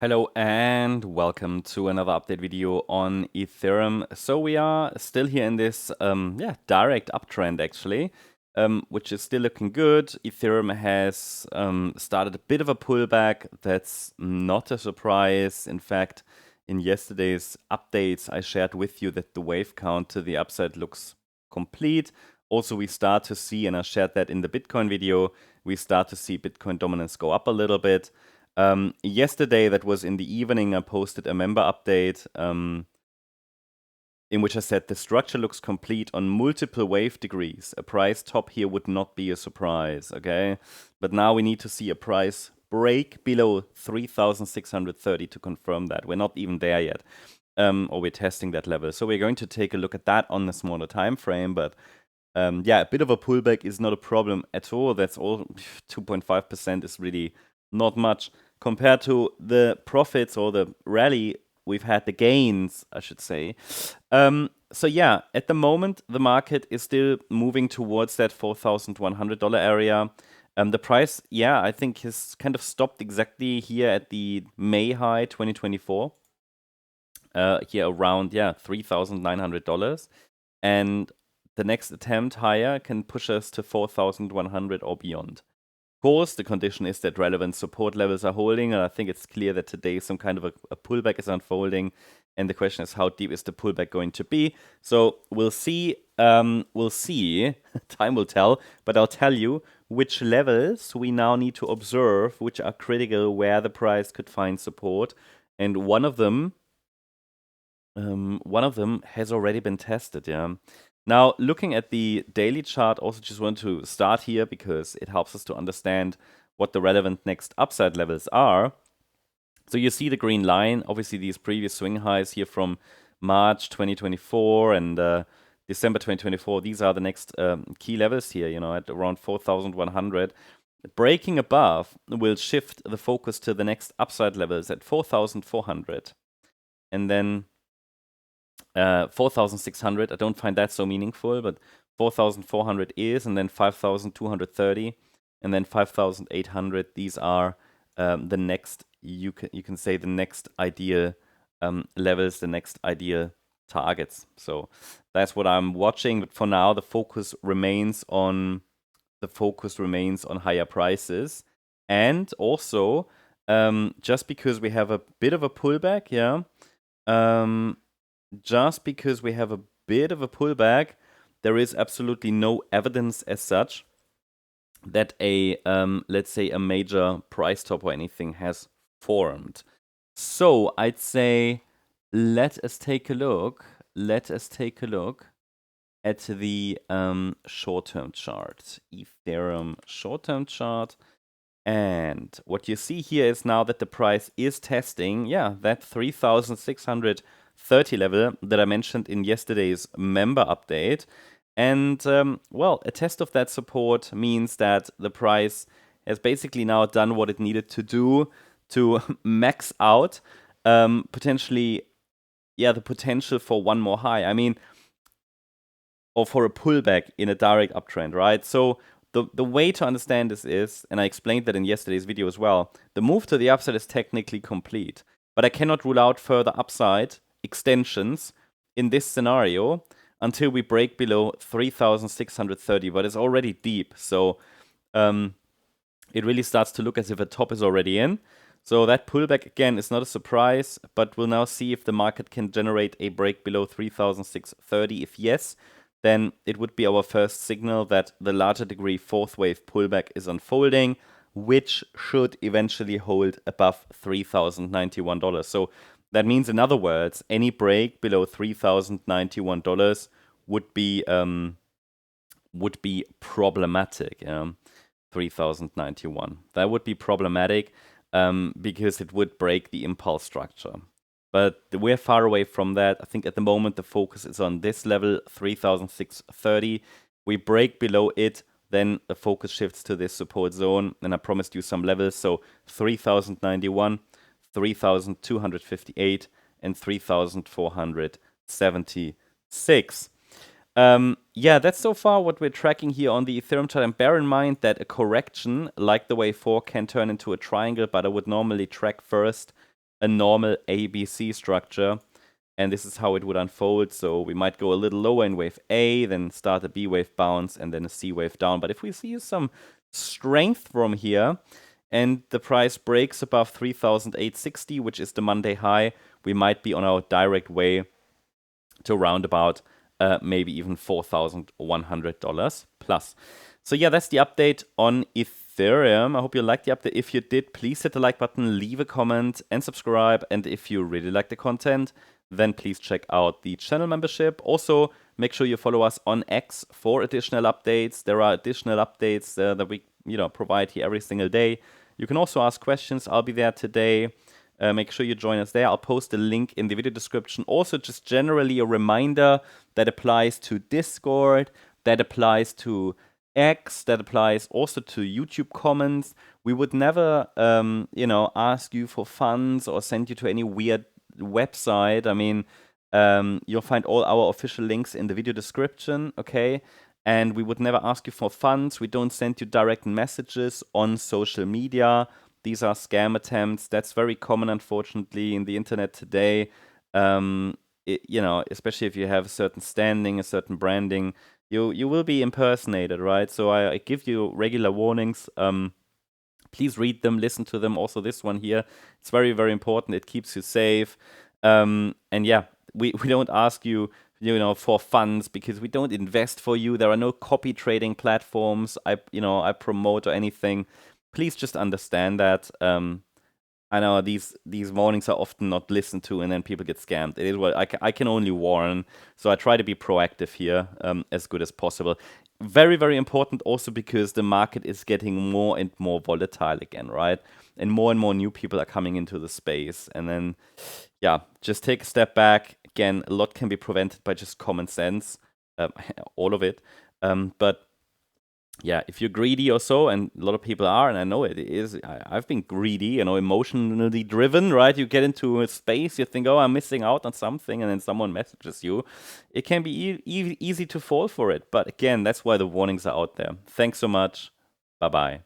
Hello and welcome to another update video on Ethereum. So we are still here in this direct uptrend actually, which is still looking good. Ethereum has started a bit of a pullback. That's not a surprise. In fact, in yesterday's updates, I shared with you that the wave count to the upside looks complete. Also, we start to see, and I shared that in the Bitcoin video, we start to see Bitcoin dominance go up a little bit. Yesterday, that was in the evening, I posted a member update in which I said the structure looks complete on multiple wave degrees. A price top here would not be a surprise, okay? But now we need to see a price break below 3,630 to confirm that. We're not even there yet, or we're testing that level. So we're going to take a look at that on the smaller time frame, but yeah, a bit of a pullback is not a problem at all. That's all. 2.5% is really not much compared to the profits or the rally we've had, the gains, I should say. So yeah, at the moment, the market is still moving towards that $4,100 area. The price, yeah, I think has kind of stopped exactly here at the May high 2024. Here around, yeah, $3,900. And the next attempt higher can push us to 4,100 or beyond. Of course, the condition is that relevant support levels are holding, and I think it's clear that today some kind of a pullback is unfolding, and the question is how deep is the pullback going to be. So we'll see. We'll see. Time will tell, but I'll tell you which levels we now need to observe, which are critical, where the price could find support, and one of them has already been tested. Yeah. Now, looking at the daily chart, also just want to start here because it helps us to understand what the relevant next upside levels are. So you see the green line, obviously these previous swing highs here from March 2024 and December 2024. These are the next key levels here, at around 4,100. Breaking above will shift the focus to the next upside levels at 4,400. And then 4,600, I don't find that so meaningful, but 4,400 is, and then 5,230, and then 5,800. These are the next, you can say the next ideal levels, the next ideal targets. So that's what I'm watching. But for now, the focus remains on higher prices, and also just because we have a bit of a pullback, yeah. Just because we have a bit of a pullback, there is absolutely no evidence as such that let's say a major price top or anything has formed. So I'd say let us take a look at the short-term chart, Ethereum short-term chart. And what you see here is now that the price is testing, yeah, that 3,630 level that I mentioned in yesterday's member update. And, well, a test of that support means that the price has basically now done what it needed to do to max out potentially, yeah, the potential for one more high. I mean, or for a pullback in a direct uptrend, right? So the way to understand this is, and I explained that in yesterday's video as well, the move to the upside is technically complete, but I cannot rule out further upside extensions in this scenario until we break below 3,630, but it's already deep. So it really starts to look as if a top is already in. So that pullback, again, is not a surprise, but we'll now see if the market can generate a break below 3,630. If yes, then it would be our first signal that the larger degree fourth wave pullback is unfolding, which should eventually hold above $3,091. So that means, in other words, any break below $3,091 would be problematic. 3,091. That would be problematic because it would break the impulse structure. But we're far away from that. I think at the moment the focus is on this level, 3,630. We break below it, then the focus shifts to this support zone. And I promised you some levels. So 3,091, 3,258, and 3,476. Yeah, that's so far what we're tracking here on the Ethereum chart. And bear in mind that a correction like the wave 4 can turn into a triangle, but I would normally track first a normal ABC structure. And this is how it would unfold. So we might go a little lower in wave A, then start a B wave bounce, and then a C wave down. But if we see some strength from here, and the price breaks above 3,860, which is the Monday high, we might be on our direct way to around about maybe even $4,100 plus. So yeah, that's the update on Ethereum. I hope you liked the update. If you did, please hit the like button, leave a comment, and subscribe. And if you really like the content, then please check out the channel membership. Also, make sure you follow us on X for additional updates. There are additional updates that we provide here every single day. You can also ask questions. I'll be there today. Make sure you join us there. I'll post a link in the video description. Also, just generally a reminder that applies to Discord, that applies to X, that applies also to YouTube comments. We would never, ask you for funds or send you to any weird website. I mean, you'll find all our official links in the video description, okay? And we would never ask you for funds. We don't send you direct messages on social media. These are scam attempts. That's very common, unfortunately, in the internet today. Especially if you have a certain standing, a certain branding, you will be impersonated, right? So I give you regular warnings. Please read them, listen to them. Also, this one here, it's very, very important. It keeps you safe. And yeah, we don't ask you, for funds because we don't invest for you. There are no copy trading platforms I promote or anything. Please just understand that. I know these warnings are often not listened to, and then people get scammed. It is what I can only warn. So I try to be proactive here as good as possible. Very, very important also because the market is getting more and more volatile again, right? And more new people are coming into the space. And then, yeah, just take a step back. Again, a lot can be prevented by just common sense, all of it. But yeah, if you're greedy or so, and a lot of people are, and I know it is, I've been greedy, emotionally driven, right? You get into a space, you think, oh, I'm missing out on something, and then someone messages you. It can be easy to fall for it. But again, that's why the warnings are out there. Thanks so much. Bye-bye.